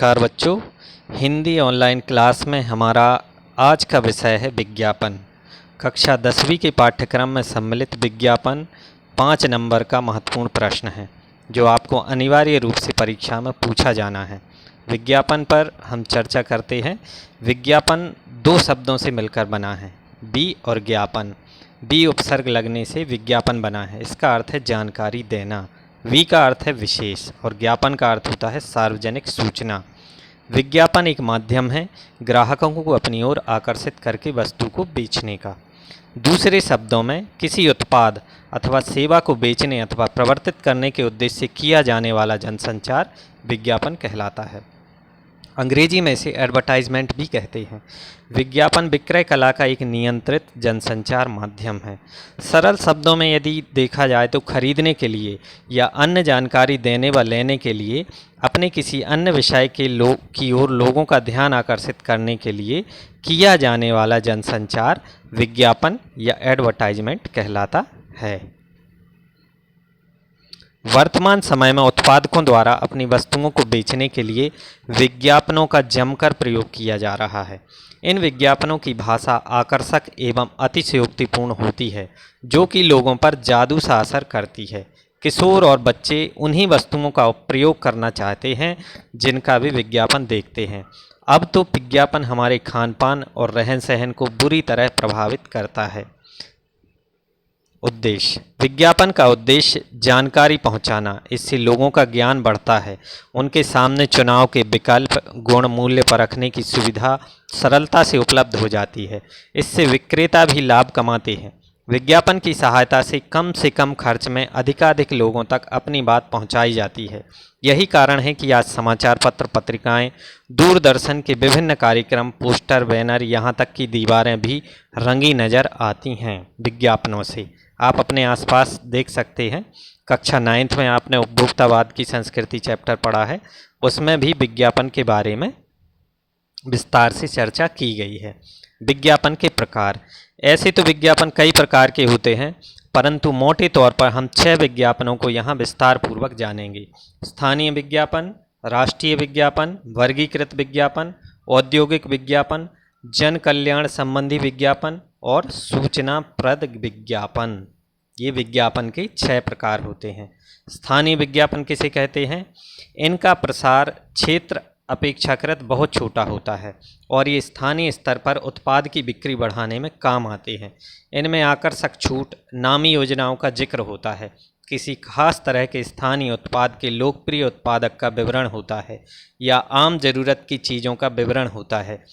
नमस्कार बच्चों। Hindi online class में हमारा आज का विषय है विज्ञापन। कक्षा 10वीं के पाठ्यक्रम में सम्मिलित विज्ञापन 5 नंबर का महत्वपूर्ण प्रश्न है जो आपको अनिवार्य रूप से परीक्षा में पूछा जाना है। विज्ञापन पर हम चर्चा करते हैं। विज्ञापन 2 शब्दों से मिलकर बना है, बी और ज्ञापन। बी उपसर्ग लगने से विज्ञापन बना है। इसका अर्थ है जानकारी देना। वी का अर्थ है विशेष और ज्ञापन का अर्थ होता है सार्वजनिक सूचना। विज्ञापन एक माध्यम है ग्राहकों को अपनी ओर आकर्षित करके वस्तु को बेचने का। दूसरे शब्दों में किसी उत्पाद अथवा सेवा को बेचने अथवा प्रवर्तित करने के उद्देश्य से किया जाने वाला जनसंचार विज्ञापन कहलाता है। अंग्रेजी में इसे एडवर्टाइजमेंट भी कहते हैं। विज्ञापन विक्रय कला का एक नियंत्रित जनसंचार माध्यम है। सरल शब्दों में यदि देखा जाए तो खरीदने के लिए या अन्य जानकारी देने व लेने के लिए अपने किसी अन्य विषय के की ओर लोगों का ध्यान आकर्षित करने के लिए किया जाने वाला जनसंचार विज्ञापन या एडवर्टाइजमेंट कहलाता है। वर्तमान समय में उत्पादकों द्वारा अपनी वस्तुओं को बेचने के लिए विज्ञापनों का जमकर प्रयोग किया जा रहा है। इन विज्ञापनों की भाषा आकर्षक एवं अतिशयोक्तिपूर्ण होती है जो कि लोगों पर जादू सा असर करती है। किशोर और बच्चे उन्हीं वस्तुओं का प्रयोग करना चाहते हैं जिनका वे विज्ञापन देखते हैं। अब तो विज्ञापन हमारे खान पान और रहन सहन को बुरी तरह प्रभावित करता है। उद्देश्य: विज्ञापन का उद्देश्य जानकारी पहुंचाना। इससे लोगों का ज्ञान बढ़ता है। उनके सामने चुनाव के विकल्प, गुण मूल्य परखने की सुविधा सरलता से उपलब्ध हो जाती है। इससे विक्रेता भी लाभ कमाते हैं। विज्ञापन की सहायता से कम खर्च में अधिकाधिक लोगों तक अपनी बात पहुंचाई जाती है। यही कारण है कि आज समाचार पत्र, पत्रिकाएं, दूरदर्शन के विभिन्न कार्यक्रम, पोस्टर, बैनर, यहाँ तक कि दीवारें भी रंगी नज़र आती हैं विज्ञापनों से। आप अपने आसपास देख सकते हैं। कक्षा 9th में आपने उपभोक्तावाद की संस्कृति चैप्टर पढ़ा है, उसमें भी विज्ञापन के बारे में विस्तार से चर्चा की गई है। विज्ञापन के प्रकार: ऐसे तो विज्ञापन कई प्रकार के होते हैं, परंतु मोटे तौर पर हम 6 विज्ञापनों को यहाँ विस्तार पूर्वक जानेंगे। स्थानीय विज्ञापन, राष्ट्रीय विज्ञापन, वर्गीकृत विज्ञापन, औद्योगिक विज्ञापन, जन कल्याण संबंधी विज्ञापन और सूचनाप्रद विज्ञापन। ये विज्ञापन के 6 प्रकार होते हैं। स्थानीय विज्ञापन किसे कहते हैं? इनका प्रसार क्षेत्र अपेक्षाकृत बहुत छोटा होता है और ये स्थानीय स्तर पर उत्पाद की बिक्री बढ़ाने में काम आते हैं। इनमें आकर्षक छूट, नामी योजनाओं का जिक्र होता है, किसी खास तरह के स्थानीय उत्पाद के लोकप्रिय उत्पादक का विवरण होता है या आम जरूरत की चीज़ों का विवरण होता है।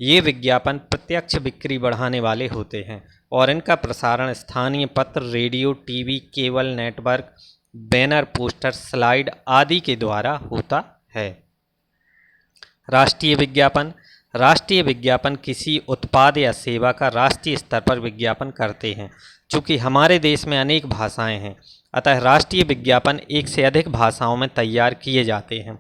ये विज्ञापन प्रत्यक्ष बिक्री बढ़ाने वाले होते हैं और इनका प्रसारण स्थानीय पत्र, radio, TV, cable network, banner, poster, slide आदि के द्वारा होता है। राष्ट्रीय विज्ञापन: राष्ट्रीय विज्ञापन किसी उत्पाद या सेवा का राष्ट्रीय स्तर पर विज्ञापन करते हैं। चूँकि हमारे देश में अनेक भाषाएं हैं, अतः राष्ट्रीय विज्ञापन एक से अधिक भाषाओं में तैयार किए जाते हैं।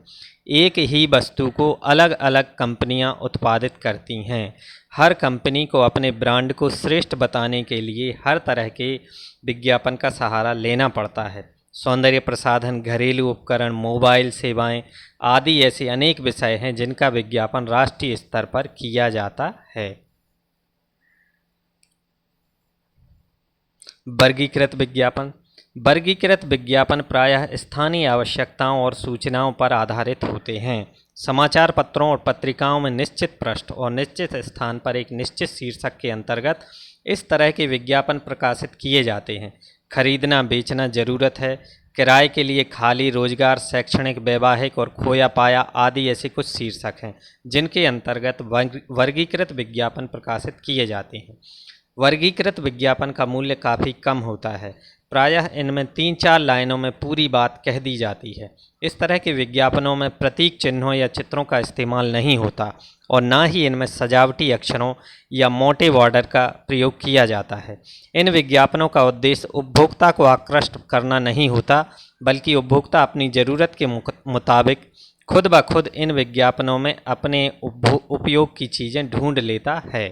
एक ही वस्तु को अलग अलग कंपनियां उत्पादित करती हैं। हर कंपनी को अपने ब्रांड को श्रेष्ठ बताने के लिए हर तरह के विज्ञापन का सहारा लेना पड़ता है। सौंदर्य प्रसाधन, घरेलू उपकरण, मोबाइल सेवाएं आदि ऐसे अनेक विषय हैं जिनका विज्ञापन राष्ट्रीय स्तर पर किया जाता है। वर्गीकृत विज्ञापन: वर्गीकृत विज्ञापन प्रायः स्थानीय आवश्यकताओं और सूचनाओं पर आधारित होते हैं। समाचार पत्रों और पत्रिकाओं में निश्चित पृष्ठ और निश्चित स्थान पर एक निश्चित शीर्षक के अंतर्गत इस तरह के विज्ञापन प्रकाशित किए जाते हैं। खरीदना, बेचना, जरूरत है, किराए के लिए, खाली, रोजगार, शैक्षणिक, वैवाहिक और खोया पाया आदि ऐसे कुछ शीर्षक हैं जिनके अंतर्गत वर्गीकृत विज्ञापन प्रकाशित किए जाते हैं। वर्गीकृत विज्ञापन का मूल्य काफ़ी कम होता है। प्रायः इनमें 3-4 लाइनों में पूरी बात कह दी जाती है। इस तरह के विज्ञापनों में प्रतीक चिन्हों या चित्रों का इस्तेमाल नहीं होता और ना ही इनमें सजावटी अक्षरों या मोटे बॉर्डर का प्रयोग किया जाता है। इन विज्ञापनों का उद्देश्य उपभोक्ता को आकृष्ट करना नहीं होता, बल्कि उपभोक्ता अपनी ज़रूरत के मुताबिक खुद ब खुद इन विज्ञापनों में अपने उपयोग की चीज़ें ढूंढ लेता है।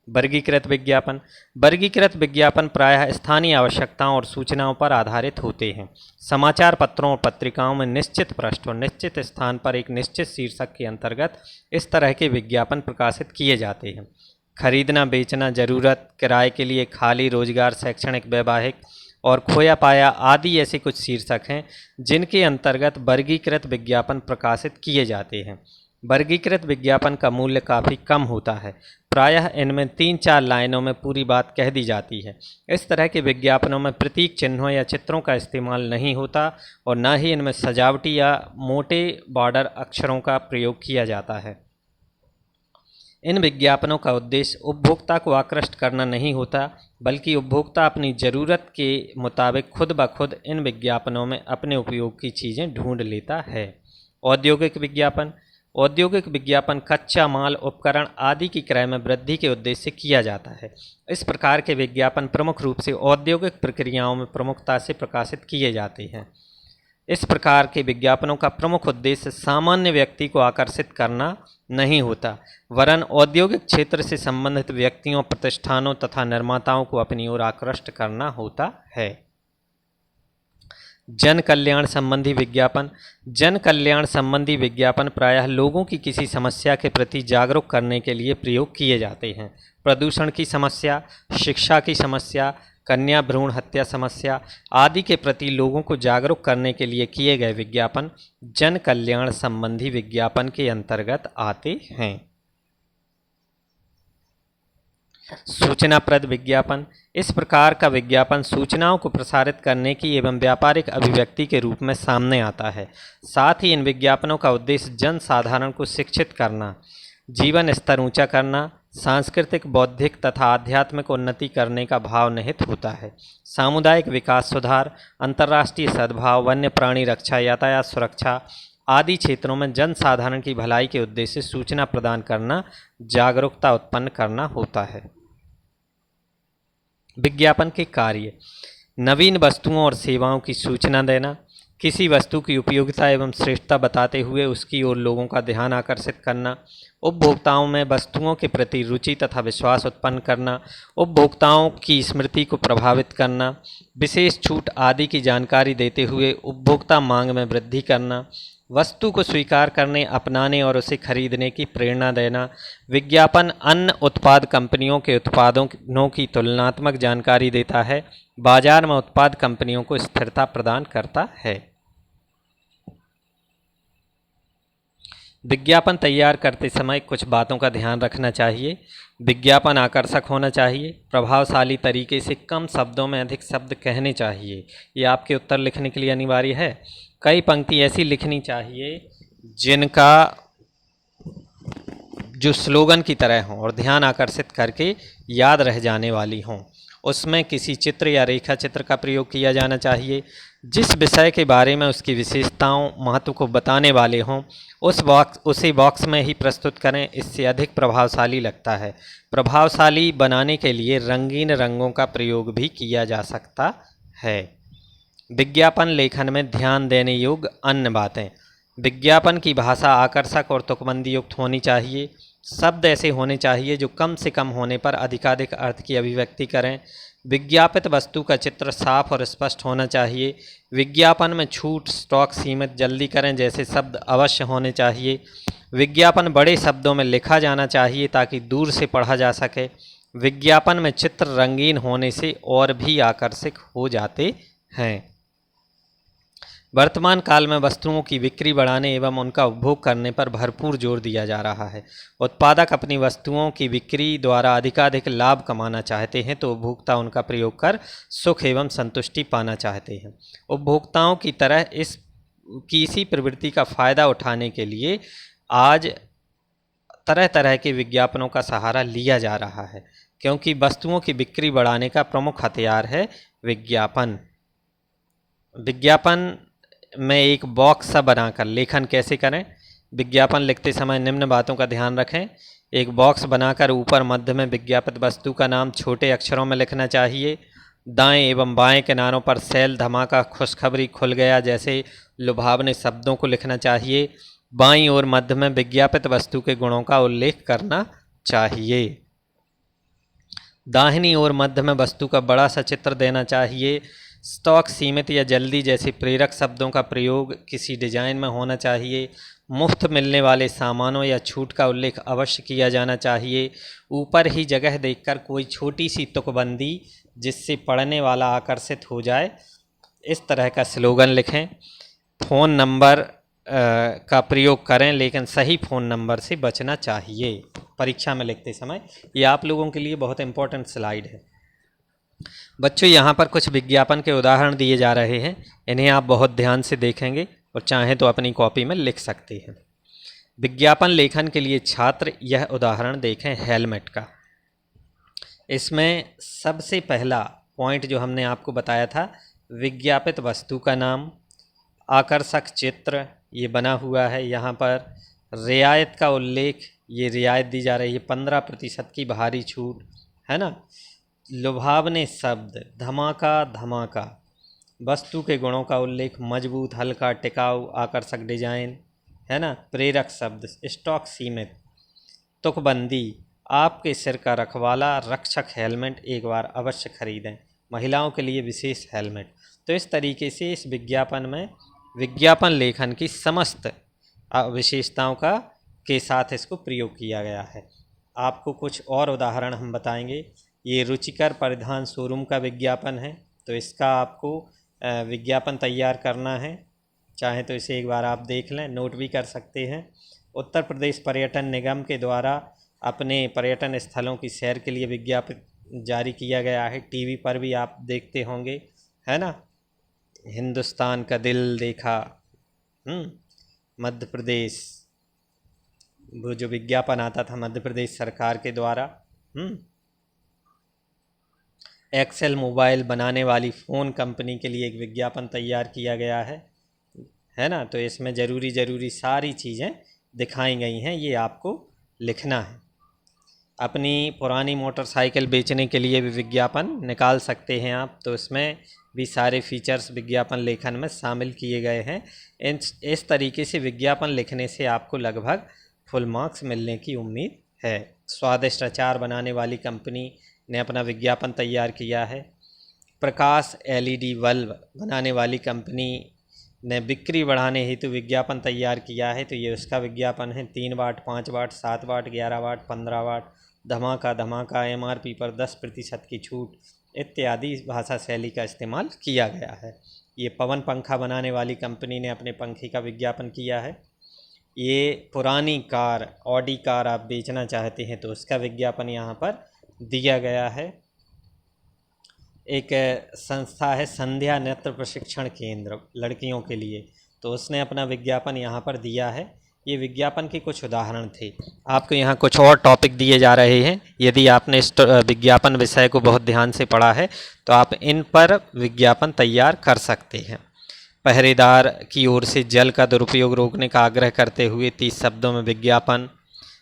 वर्गीकृत विज्ञापन। वर्गीकृत विज्ञापन प्रायः स्थानीय आवश्यकताओं और सूचनाओं पर आधारित होते हैं। समाचार पत्रों और पत्रिकाओं में निश्चित पृष्ठ और निश्चित स्थान पर एक निश्चित शीर्षक के अंतर्गत इस तरह के विज्ञापन प्रकाशित किए जाते हैं। खरीदना, बेचना, जरूरत, किराए के लिए, खाली, रोजगार, शैक्षणिक, वैवाहिक और खोया पाया आदि ऐसे कुछ शीर्षक हैं जिनके अंतर्गत वर्गीकृत विज्ञापन प्रकाशित किए जाते हैं। वर्गीकृत विज्ञापन का मूल्य काफ़ी कम होता है। प्रायः इनमें 3-4 लाइनों में पूरी बात कह दी जाती है। इस तरह के विज्ञापनों में प्रतीक चिन्हों या चित्रों का इस्तेमाल नहीं होता और न ही इनमें सजावटी या मोटे बॉर्डर अक्षरों का प्रयोग किया जाता है। इन विज्ञापनों का उद्देश्य उपभोक्ता को आकृष्ट करना नहीं होता, बल्कि उपभोक्ता अपनी ज़रूरत के मुताबिक खुद ब खुद इन विज्ञापनों में अपने उपयोग की चीज़ें ढूंढ लेता है। औद्योगिक विज्ञापन। औद्योगिक विज्ञापन कच्चा माल, उपकरण आदि की क्रय में वृद्धि के उद्देश्य से किया जाता है। इस प्रकार के विज्ञापन प्रमुख रूप से औद्योगिक प्रक्रियाओं में प्रमुखता से प्रकाशित किए जाते हैं। इस प्रकार के विज्ञापनों का प्रमुख उद्देश्य सामान्य व्यक्ति को आकर्षित करना नहीं होता, वरन औद्योगिक क्षेत्र से संबंधित व्यक्तियों, प्रतिष्ठानों तथा निर्माताओं को अपनी ओर आकृष्ट करना होता है। जन कल्याण संबंधी विज्ञापन। जन कल्याण संबंधी विज्ञापन प्रायः लोगों की किसी समस्या के प्रति जागरूक करने के लिए प्रयोग किए जाते हैं। प्रदूषण की समस्या, शिक्षा की समस्या, कन्या भ्रूण हत्या समस्या आदि के प्रति लोगों को जागरूक करने के लिए किए गए विज्ञापन जन कल्याण संबंधी विज्ञापन के अंतर्गत आते हैं। सूचनाप्रद विज्ञापन। इस प्रकार का विज्ञापन सूचनाओं को प्रसारित करने की एवं व्यापारिक अभिव्यक्ति के रूप में सामने आता है। साथ ही इन विज्ञापनों का उद्देश्य जन साधारण को शिक्षित करना, जीवन स्तर ऊंचा करना, सांस्कृतिक, बौद्धिक तथा आध्यात्मिक उन्नति करने का भाव निहित होता है। सामुदायिक विकास सुधार, अंतर्राष्ट्रीय सद्भाव, वन्य प्राणी रक्षा, यातायात सुरक्षा आदि क्षेत्रों में जन साधारण की भलाई के उद्देश्य से सूचना प्रदान करना, जागरूकता उत्पन्न करना होता है। विज्ञापन के कार्य। नवीन वस्तुओं और सेवाओं की सूचना देना, किसी वस्तु की उपयोगिता एवं श्रेष्ठता बताते हुए उसकी ओर लोगों का ध्यान आकर्षित करना, उपभोक्ताओं में वस्तुओं के प्रति रुचि तथा विश्वास उत्पन्न करना, उपभोक्ताओं की स्मृति को प्रभावित करना, विशेष छूट आदि की जानकारी देते हुए उपभोक्ता मांग में वृद्धि करना, वस्तु को स्वीकार करने, अपनाने और उसे खरीदने की प्रेरणा देना। विज्ञापन अन्य उत्पाद कंपनियों के उत्पादों की तुलनात्मक जानकारी देता है, बाजार में उत्पाद कंपनियों को स्थिरता प्रदान करता है। विज्ञापन तैयार करते समय कुछ बातों का ध्यान रखना चाहिए। विज्ञापन आकर्षक होना चाहिए, प्रभावशाली तरीके से कम शब्दों में अधिक शब्द कहने चाहिए। ये आपके उत्तर लिखने के लिए अनिवार्य है। कई पंक्ति ऐसी लिखनी चाहिए जिनका जो स्लोगन की तरह हों और ध्यान आकर्षित करके याद रह जाने वाली हों। उसमें किसी चित्र या रेखा चित्र का प्रयोग किया जाना चाहिए। जिस विषय के बारे में उसकी विशेषताओं, महत्व को बताने वाले हों उसी बॉक्स में ही प्रस्तुत करें, इससे अधिक प्रभावशाली लगता है। प्रभावशाली बनाने के लिए रंगीन रंगों का प्रयोग भी किया जा सकता है। विज्ञापन लेखन में ध्यान देने योग्य अन्य बातें। विज्ञापन की भाषा आकर्षक और तुकबंदी युक्त होनी चाहिए। शब्द ऐसे होने चाहिए जो कम से कम होने पर अधिकाधिक अर्थ की अभिव्यक्ति करें। विज्ञापित वस्तु का चित्र साफ और स्पष्ट होना चाहिए। विज्ञापन में छूट, स्टॉक सीमित, जल्दी करें जैसे शब्द अवश्य होने चाहिए। विज्ञापन बड़े शब्दों में लिखा जाना चाहिए ताकि दूर से पढ़ा जा सके। विज्ञापन में चित्र रंगीन होने से और भी आकर्षक हो जाते हैं। वर्तमान काल में वस्तुओं की बिक्री बढ़ाने एवं उनका उपभोग करने पर भरपूर जोर दिया जा रहा है। उत्पादक अपनी वस्तुओं की बिक्री द्वारा अधिकाधिक लाभ कमाना चाहते हैं तो उपभोक्ता उनका प्रयोग कर सुख एवं संतुष्टि पाना चाहते हैं। उपभोक्ताओं की तरह इसी प्रवृत्ति का फायदा उठाने के लिए आज तरह तरह के विज्ञापनों का सहारा लिया जा रहा है, क्योंकि वस्तुओं की बिक्री बढ़ाने का प्रमुख हथियार है विज्ञापन। विज्ञापन में एक बॉक्स सा बनाकर लेखन कैसे करें। विज्ञापन लिखते समय निम्न बातों का ध्यान रखें। एक बॉक्स बनाकर ऊपर मध्य में विज्ञापित वस्तु का नाम छोटे अक्षरों में लिखना चाहिए। दाएं एवं बाएं किनारों पर सेल, धमाका, खुशखबरी, खुल गया जैसे लुभावने शब्दों को लिखना चाहिए। बाईं ओर मध्य में विज्ञापित वस्तु के गुणों का उल्लेख करना चाहिए। दाहिनी ओर मध्य में वस्तु का बड़ा सा चित्र देना चाहिए। स्टॉक, सीमित या जल्दी जैसे प्रेरक शब्दों का प्रयोग किसी डिजाइन में होना चाहिए। मुफ्त मिलने वाले सामानों या छूट का उल्लेख अवश्य किया जाना चाहिए। ऊपर ही जगह देखकर कोई छोटी सी तुकबंदी जिससे पढ़ने वाला आकर्षित हो जाए, इस तरह का स्लोगन लिखें। फ़ोन नंबर का प्रयोग करें, लेकिन सही फ़ोन नंबर से बचना चाहिए परीक्षा में लिखते समय। ये आप लोगों के लिए बहुत इंपॉर्टेंट स्लाइड है। बच्चों, यहाँ पर कुछ विज्ञापन के उदाहरण दिए जा रहे हैं, इन्हें आप बहुत ध्यान से देखेंगे और चाहें तो अपनी कॉपी में लिख सकते हैं। विज्ञापन लेखन के लिए छात्र यह उदाहरण देखें हेलमेट का। इसमें सबसे पहला पॉइंट जो हमने आपको बताया था, विज्ञापित वस्तु का नाम, आकर्षक चित्र ये बना हुआ है, यहाँ पर रियायत का उल्लेख, ये रियायत दी जा रही है 15% की भारी छूट, है ना। लुभावने शब्द, धमाका धमाका। वस्तु के गुणों का उल्लेख, मजबूत, हल्का, टिकाऊ, आकर्षक डिजाइन, है ना। प्रेरक शब्द, स्टॉक सीमित, तुकबंदी, आपके सिर का रखवाला, रक्षक हेलमेट एक बार अवश्य खरीदें, महिलाओं के लिए विशेष हेलमेट। तो इस तरीके से इस विज्ञापन में विज्ञापन लेखन की समस्त विशेषताओं के साथ इसको प्रयोग किया गया है। आपको कुछ और उदाहरण हम बताएंगे। ये रुचिकर परिधान शोरूम का विज्ञापन है, तो इसका आपको विज्ञापन तैयार करना है। चाहे तो इसे एक बार आप देख लें, नोट भी कर सकते हैं। उत्तर प्रदेश पर्यटन निगम के द्वारा अपने पर्यटन स्थलों की सैर के लिए विज्ञापन जारी किया गया है, टीवी पर भी आप देखते होंगे, है ना। हिंदुस्तान का दिल देखा, मध्य प्रदेश, वो जो विज्ञापन आता था मध्य प्रदेश सरकार के द्वारा। एक्सेल मोबाइल बनाने वाली फ़ोन कंपनी के लिए एक विज्ञापन तैयार किया गया है ना। तो इसमें ज़रूरी सारी चीज़ें दिखाई गई हैं, ये आपको लिखना है। अपनी पुरानी मोटरसाइकिल बेचने के लिए भी विज्ञापन निकाल सकते हैं आप, तो इसमें भी सारे फीचर्स विज्ञापन लेखन में शामिल किए गए हैं। इस तरीके से विज्ञापन लिखने से आपको लगभग फुल मार्क्स मिलने की उम्मीद है। स्वादिष्ट अचार बनाने वाली कंपनी ने अपना विज्ञापन तैयार किया है। प्रकाश LED बल्ब बनाने वाली कंपनी ने बिक्री बढ़ाने हेतु विज्ञापन तैयार किया है, तो ये उसका विज्ञापन है। 3 वाट, 5 वाट, 7 वाट, 11 वाट, 15 वाट, धमाका धमाका, MRP पर 10% की छूट इत्यादि भाषा शैली का इस्तेमाल किया गया है। ये पवन पंखा बनाने वाली कंपनी ने अपने पंखे का विज्ञापन किया है। ये पुरानी कार, ऑडी कार आप बेचना चाहते हैं, तो उसका विज्ञापन यहाँ पर दिया गया है। एक संस्था है संध्या नृत्य प्रशिक्षण केंद्र लड़कियों के लिए, तो उसने अपना विज्ञापन यहाँ पर दिया है। ये विज्ञापन के कुछ उदाहरण थे। आपको यहाँ कुछ और टॉपिक दिए जा रहे हैं। यदि आपने इस विज्ञापन विषय को बहुत ध्यान से पढ़ा है तो आप इन पर विज्ञापन तैयार कर सकते हैं। पहरेदार की ओर से जल का दुरुपयोग रोकने का आग्रह करते हुए 30 शब्दों में विज्ञापन।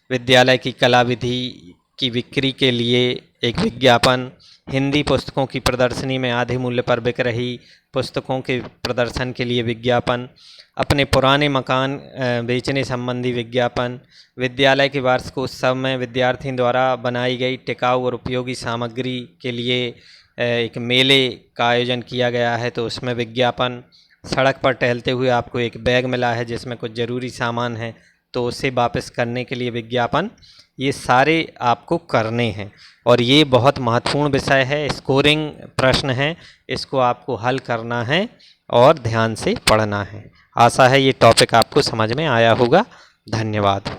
विद्यालय की कला विधि की बिक्री के लिए एक विज्ञापन। हिंदी पुस्तकों की प्रदर्शनी में आधे मूल्य पर बिक रही पुस्तकों के प्रदर्शन के लिए विज्ञापन। अपने पुराने मकान बेचने संबंधी विज्ञापन। विद्यालय के वार्षिकोत्सव में विद्यार्थियों द्वारा बनाई गई टिकाऊ और उपयोगी सामग्री के लिए एक मेले का आयोजन किया गया है, तो उसमें विज्ञापन। सड़क पर टहलते हुए आपको एक बैग मिला है जिसमें कुछ ज़रूरी सामान है, तो उसे वापस करने के लिए विज्ञापन। ये सारे आपको करने हैं और ये बहुत महत्वपूर्ण विषय है, स्कोरिंग प्रश्न है, इसको आपको हल करना है और ध्यान से पढ़ना है। आशा है ये टॉपिक आपको समझ में आया होगा। धन्यवाद।